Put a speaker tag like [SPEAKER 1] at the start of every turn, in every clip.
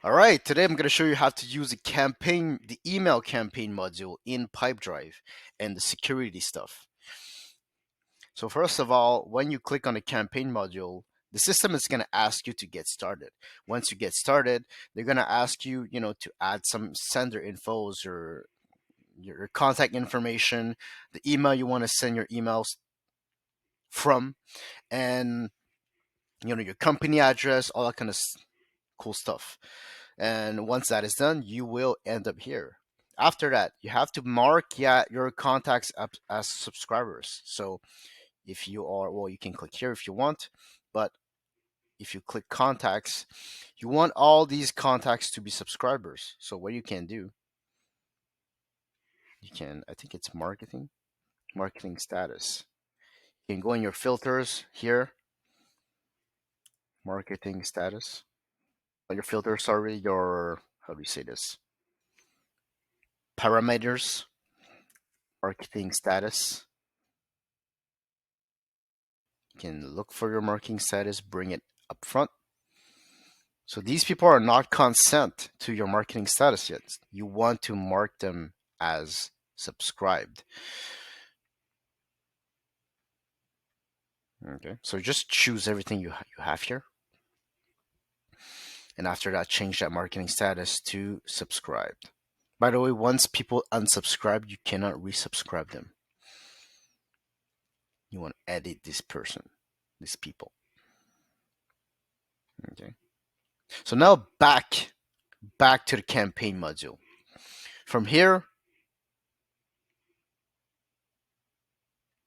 [SPEAKER 1] All right, today I'm going to show you how to use the email campaign module in Pipedrive and the security stuff. So first of all, when you click on the campaign module, the system is going to ask you to get started. Once you get started, they're going to ask you, to add some sender infos or your contact information, the email you want to send your emails from, and your company address, all that kind of cool stuff. And once that is done, you will end up here. After that, you have to mark your contacts up as subscribers. So if you are, well, you can click here if you want, but if you click contacts, you want all these contacts to be subscribers. So what you can do, I think it's marketing status. You can go in your filters here, marketing status. Your filters, sorry, how do you say this? Parameters, marketing status. You can look for your marketing status, bring it up front. So these people are not consent to your marketing status yet. You want to mark them as subscribed. Okay, so just choose everything you have here. And after that, change that marketing status to subscribed. By the way, once people unsubscribe, you cannot resubscribe them. You want to edit this person, these people. Okay. So now back to the campaign module. From here,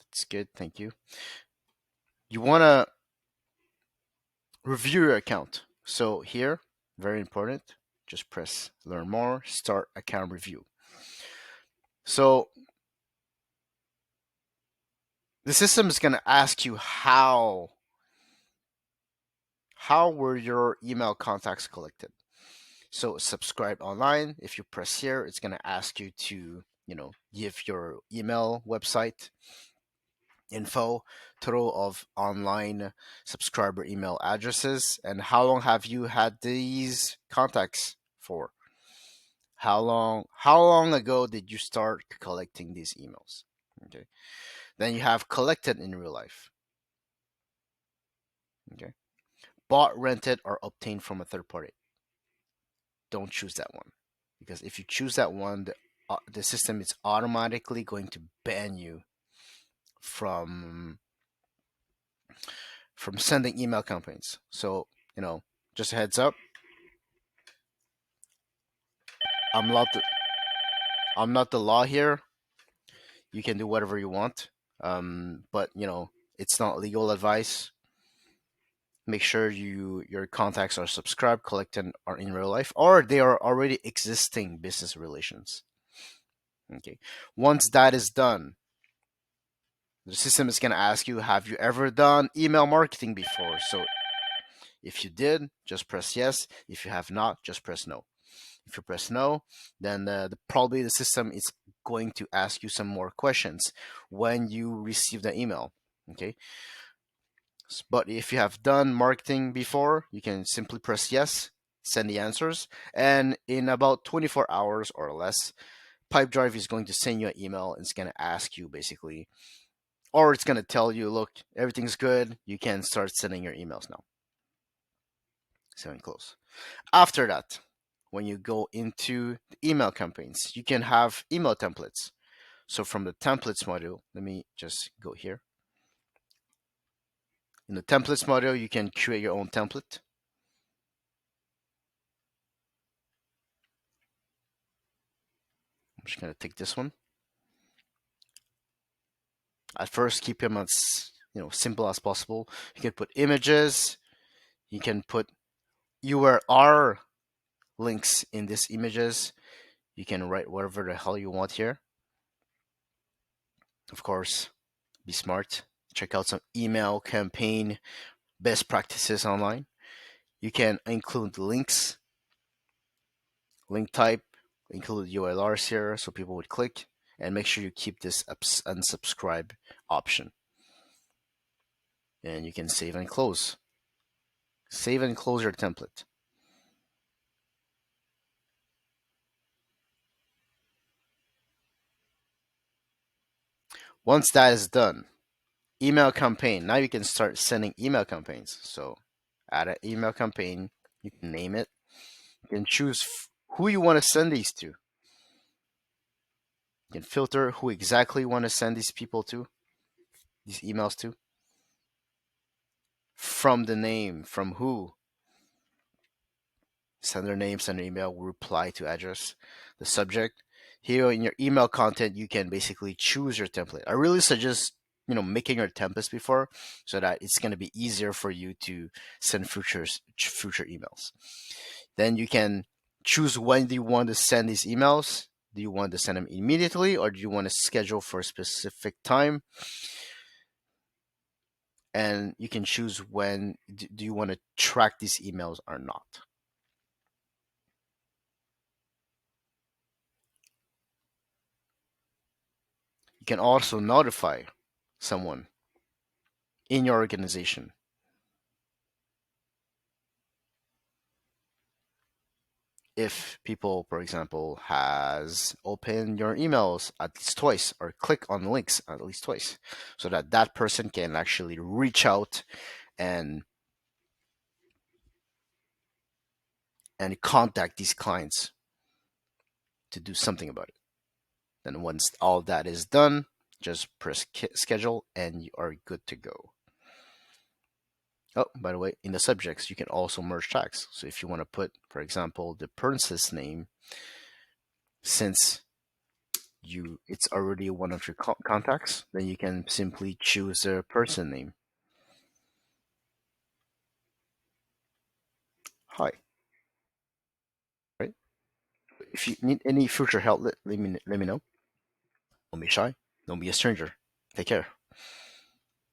[SPEAKER 1] that's good, thank you. You want to review your account. So here, very important, just press learn more, start account review. So the system is going to ask you how were your email contacts collected. So subscribe online, if you press here, it's going to ask you to, give your email website info, total of online subscriber email addresses, and how long have you had these contacts for? How long ago did you start collecting these emails? Okay. Then you have collected in real life. Okay. Bought, rented, or obtained from a third party. Don't choose that one, because if you choose that one, the system is automatically going to ban you from sending email campaigns. So, just a heads up. I'm not the I'm not the law here. You can do whatever you want. But it's not legal advice. Make sure your contacts are subscribed, collected, are in real life, or they are already existing business relations. Okay. Once that is done, the system is going to ask you, have you ever done email marketing before? So if you did, just press yes. If you have not, just press no. If you press no, then probably the system is going to ask you some more questions when you receive the email. Okay. But if you have done marketing before, you can simply press yes, send the answers, and in about 24 hours or less, Pipedrive is going to send you an email and it's going to ask you basically, or it's going to tell you, look, everything's good. You can start sending your emails now. Send and close. After that, when you go into the email campaigns, you can have email templates. So from the templates module, let me just go here. In the templates module, you can create your own template. I'm just going to take this one. At first, keep them as simple as possible. You can put images. You can put URL links in these images. You can write whatever the hell you want here. Of course, be smart. Check out some email campaign best practices online. You can include links, link type, include URLs here so people would click, and make sure you keep this unsubscribe option. And you can save and close. Save and close your template. Once that is done, email campaign. Now you can start sending email campaigns. So add an email campaign. You can name it. You can choose who you want to send these to. You can filter who exactly you want to send these people to, these emails to. From the name, from who, sender name, sender email, reply to address, the subject. Here in your email content, you can basically choose your template. I really suggest making your templates before, so that it's going to be easier for you to send future emails. Then you can choose when do you want to send these emails. Do you want to send them immediately, or do you want to schedule for a specific time? And you can choose when do you want to track these emails or not. You can also notify someone in your organization if people, for example, has opened your emails at least twice or click on links at least twice, so that that person can actually reach out and contact these clients to do something about it. Then once all that is done, just press schedule and you are good to go. Oh, by the way, in the subjects, you can also merge tags. So if you want to put, for example, the person's name, since it's already one of your contacts, then you can simply choose a person name. Hi, right? If you need any future help, let me know. Don't be shy. Don't be a stranger. Take care.